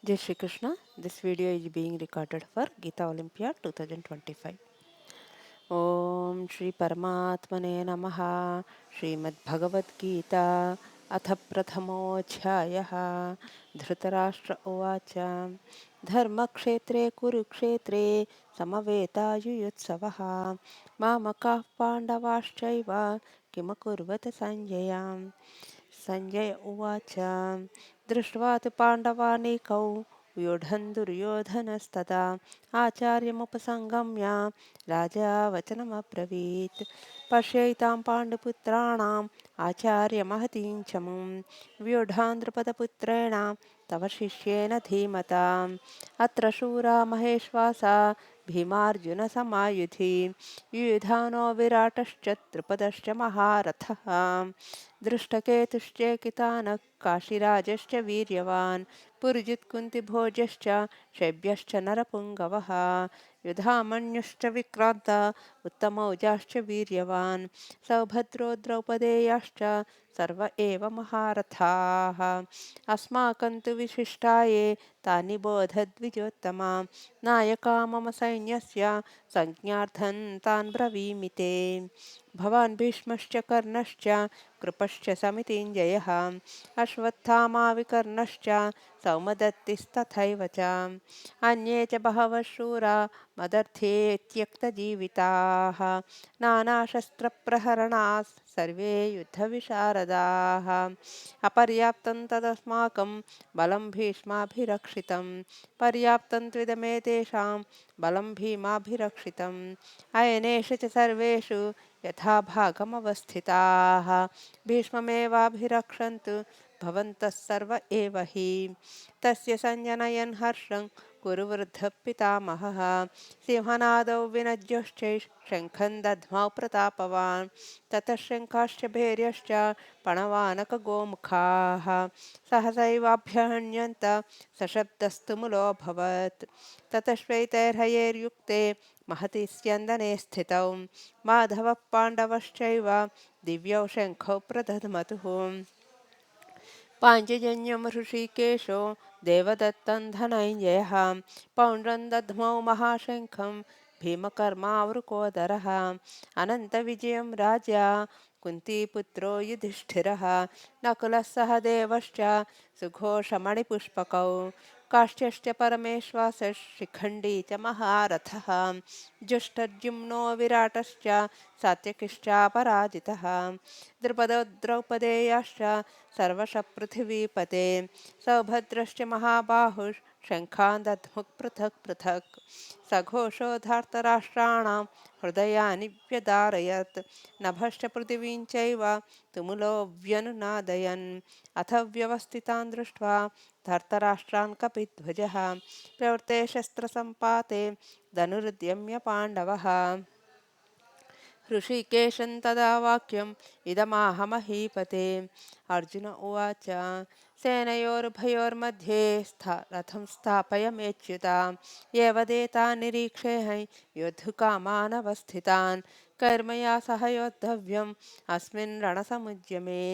Jai Shri Krishna. This video is being recorded for Gita Olympia 2025. Om Shri Paramatmane Namaha. Shrimad Bhagavad Gita अथ प्रथमोऽध्यायः धृतराष्ट्र उवाच धर्मक्षेत्रे कुरुक्षेत्रे समवेतायुयुत्सवः मामकाः पाण्डवाश्चैव किमकुर्वत सञ्जय सञ्जय उवाच दृष्ट्वा तु पाण्डवानीकौ व्यूढन् दुर्योधनस्तदा आचार्यमुपसङ्गम्य राजा वचनमब्रवीत् पश्यैतां पाण्डुपुत्राणाम् आचार्यमहतीं च मुं व्यूढान् द्रुपदपुत्रेण तव शिष्येन धीमताम् अत्र शूरा महेश्वासा भीमार्जुनसमायुधि युयुधानो विराटश्च द्रुपदश्च महारथः दृष्टकेतुश्चेकितानः काशीराजश्च वीर्यवान् पुरुजित्कुन्तिभोजश्च शैब्यश्च नरपुङ्गवः युधामन्युश्च विक्रान्त उत्तमौजाश्च वीर्यवान् सौभद्रो द्रौपदेयाश्च सर्व एव महारथाः अस्माकं तु विशिष्टाये तानि बोधद्विजोत्तमा नायका मम सैन्यस्य संज्ञार्थं तान् ब्रवीमि ते भवान् भीष्मश्च कर्णश्च कृपश्च समितिञ्जयः अश्वत्थामा विकर्णश्च सौमदत्तिस्तथैव च अन्ये च बहवः शूरा मदर्थे त्यक्तजीविताः नानाशस्त्रप्रहरणाः सर्वे युद्धविशारदाः अपर्याप्तं तदस्माकं बलं भीष्माभिरक्षितं पर्याप्तं त्विदमेतेषां बलं भीमाभिरक्षितम् अयनेषु च सर्वेषु यथा भागमवस्थिताः भीष्ममेवाभिरक्षन्तु भवन्तः सर्व एव हि तस्य सञ्जनयन् हर्षं कुरु वृद्धः पितामहः सिंहनादौ विनद्योश्चै शङ्खं दध्मौ प्रतापवान् ततः शङ्खाश्च भैर्यश्च पणवानकगोमुखाः सहसैवाभ्यहन्यन्त सशब्दस्तु मुलोऽभवत् ततः श्वेतैर्हयैर्युक्ते महति स्यन्दने स्थितौ माधवः पाण्डवश्चैव दिव्यौ शङ्खौ प्रदध्मतुः पाञ्चजन्यं ऋषिकेशो देवदत्तं धनञ्जयः पौण्ड्रं दध्मौ महाशङ्खं भीमकर्मावृकोदरः अनन्तविजयं राजा कुन्तीपुत्रो युधिष्ठिरः नकुलः सह देवश्च सुघोषमणिपुष्पकौ काश्यश्च परमेश्वासः शिखण्डी च महारथः जुष्टद्युम्नो विराटश्च सात्यकिश्चापराजितः द्रुपदो द्रौपदेयाश्च सर्वशः पृथिवीपते सौभद्रश्च महाबाहुः शङ्खान् दध्मुक् पृथक् पृथक् सघोषो धार्तराष्ट्राणां हृदयानि व्यदारयत् नभश्च पृथिवीं चैव तुमुलो व्यनुनादयन् अथ व्यवस्थितान् दृष्ट्वा धर्तराष्ट्रान् कपिध्वजः प्रवृत्ते शस्त्रसम्पाते धनुरुद्यम्य पाण्डवः ऋषिकेशं तदा वाक्यम् इदमाहमहीपते अर्जुन उवाच सेनयोरुभयोर्मध्ये रथं स्थापयमेच्युता एवदेतान् निरीक्षेह योद्धुकामानवस्थितान् कर्मया सह योद्धव्यम् अस्मिन् रणसमुद्यमे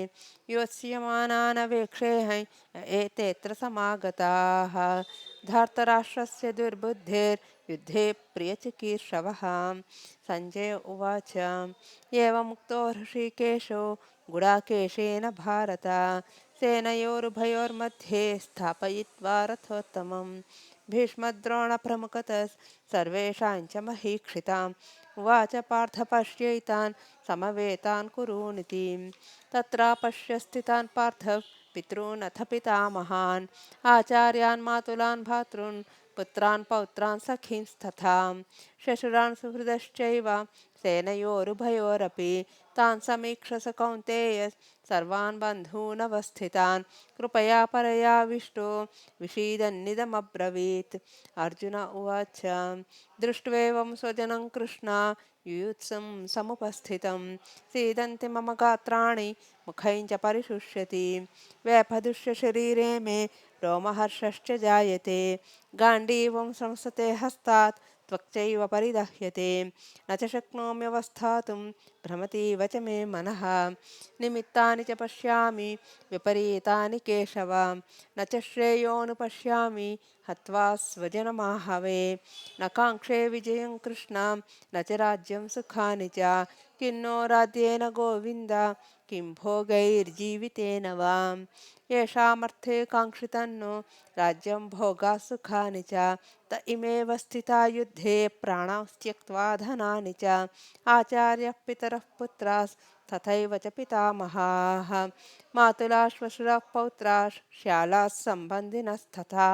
योत्स्यमानानवेक्षेह एतेऽत्र समागताः धार्तराष्ट्रस्य दुर्बुद्धेर्युद्धे प्रियचिकीर्षवः सञ्जय उवाच एवमुक्तो हृषीकेशो गुडाकेशेन भारत सेनयोरुभयोर्मध्ये स्थापयित्वा रथोत्तमं भीष्मद्रोणप्रमुखतः सर्वेषां च महीक्षिताम् उवाच पार्थ पश्यैतान् समवेतान् कुरूनिति तत्रापश्य स्थितान् पार्थ पितॄनथ पितामहान् आचार्यान् मातुलान् भ्रातॄन् पुत्रान् पौत्रान् सखींस्तथा श्वशुरान् सुहृदश्चैव सेनयोरुभयोरपि तान् समीक्ष स कौन्तेय सर्वान् बन्धूनवस्थितान् कृपया परयाविष्टो विषीदन्निदमब्रवीत् अर्जुन उवाच दृष्ट्वेवं स्वजनं कृष्णा युयुत्सं समुपस्थितं सीदन्ति मम गात्राणि मुखैञ्च परिशुष्यति व्यपदुष्य शरीरे मे रोमहर्षश्च जायते गाण्डीवं संसते हस्तात् त्वक्चैव परिदह्यते न च शक्नोम्यवस्थातुं भ्रमतीव च मे मनः निमित्तानि च पश्यामि विपरीतानि केशव न च श्रेयोऽनुपश्यामि हत्वा स्वजनमाहवे न काङ्क्षे विजयं कृष्ण न च राज्यं सुखानि च किन्नो राज्येन गोविन्द किं भोगैर्जीवितेन वा येषामर्थे काङ्क्षितन्नो राज्यं भोगाः सुखानि च त इमेव स्थिता युद्धे प्राणां त्यक्त्वा धनानि च आचार्यः पितरः पुत्रास्तथैव च पितामहाः मातुलाः श्वशुरः पौत्राः श्यालाः सम्बन्धिनस्तथा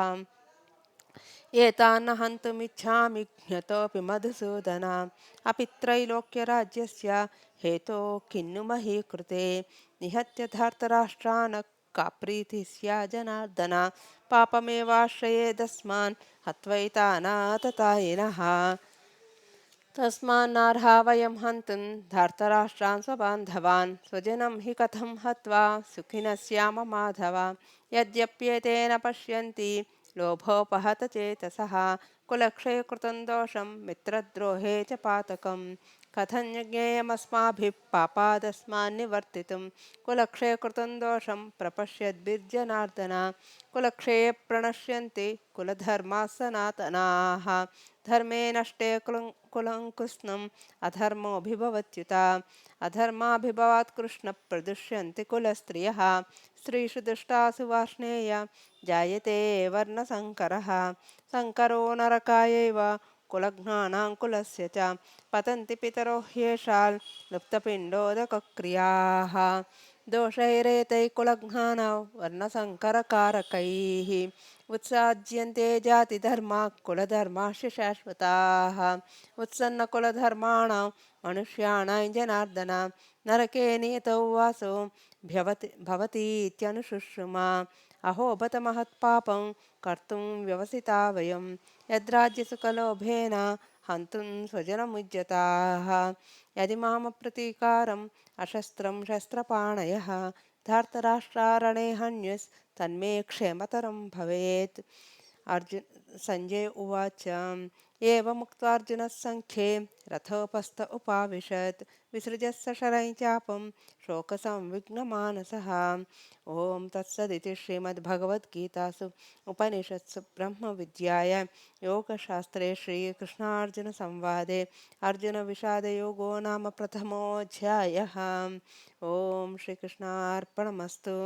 एतान्न हन्तुमिच्छामि ज्ञतोऽपि मधुसूदन अपि त्रैलोक्यराज्यस्य हेतो किन्नु मही कृते निहत्य धार्तराष्ट्रान् का प्रीतिः स्या जनार्दन पापमेवाश्रयेदस्मान् हत्वैतानाततायिनः तस्मान्नार्हा वयं हन्तुं धार्तराष्ट्रान् स्वबान्धवान् स्वजनं हि कथं हत्वा सुखिनः स्याम माधव यद्यप्येतेन पश्यन्ति लोभोपहत चेतसः कुलक्षयकृतं दोषं मित्रद्रोहे च पातकं कथं ज्ञेयमस्माभिः पापादस्मान्निवर्तितुं कुलक्षयकृतं दोषं प्रपश्यद्भिर्जनार्दन कुलक्षये प्रणश्यन्ति कुलधर्माः सनातनाः धर्मे नष्टे कुलं कृत्स्नम् अधर्मोऽभिभवत्युत अधर्माभिभवात् कृष्णप्रदुष्यन्ति कुलस्त्रियः स्त्रीषु दुष्टासु वार्ष्णेय जायते वर्णसङ्करः सङ्करो नरकायैव कुलघ्नानां कुलस्य च पतन्ति पितरो ह्येषां लुप्तपिण्डोदकक्रियाः दोषैरेतैः कुलघ्नानां वर्णसङ्करकारकैः उत्साज्यन्ते जातिधर्माः कुलधर्माश्च शाश्वताः उत्सन्नकुलधर्माणां मनुष्याणां जनार्दन नरके नियतौ वासो भवतीत्यनुशुश्रुमा अहो बत महत्पापं कर्तुं व्यवसिता वयं यद्राज्यसुखलोभेन हन्तुं स्वजनमुज्यताः यदि मामप्रतीकारम् अशस्त्रं शस्त्रपाणयः धार्तराष्ट्रारणे हन्युस्तन्मे क्षेमतरं भवेत् अर्जुन सञ्जय उवाच एवमुक्त्वार्जुनः सङ्ख्ये रथोपस्थ उपाविशत् विसृजः सशरैः चापं शोकसंविघ्नमानसः ॐ तत्सदिति श्रीमद्भगवद्गीतासु उपनिषत्सु ब्रह्मविद्यायां योगशास्त्रे श्रीकृष्णार्जुनसंवादे अर्जुनविषादयोगो नाम प्रथमोऽध्यायः ॐ श्रीकृष्णार्पणमस्तु।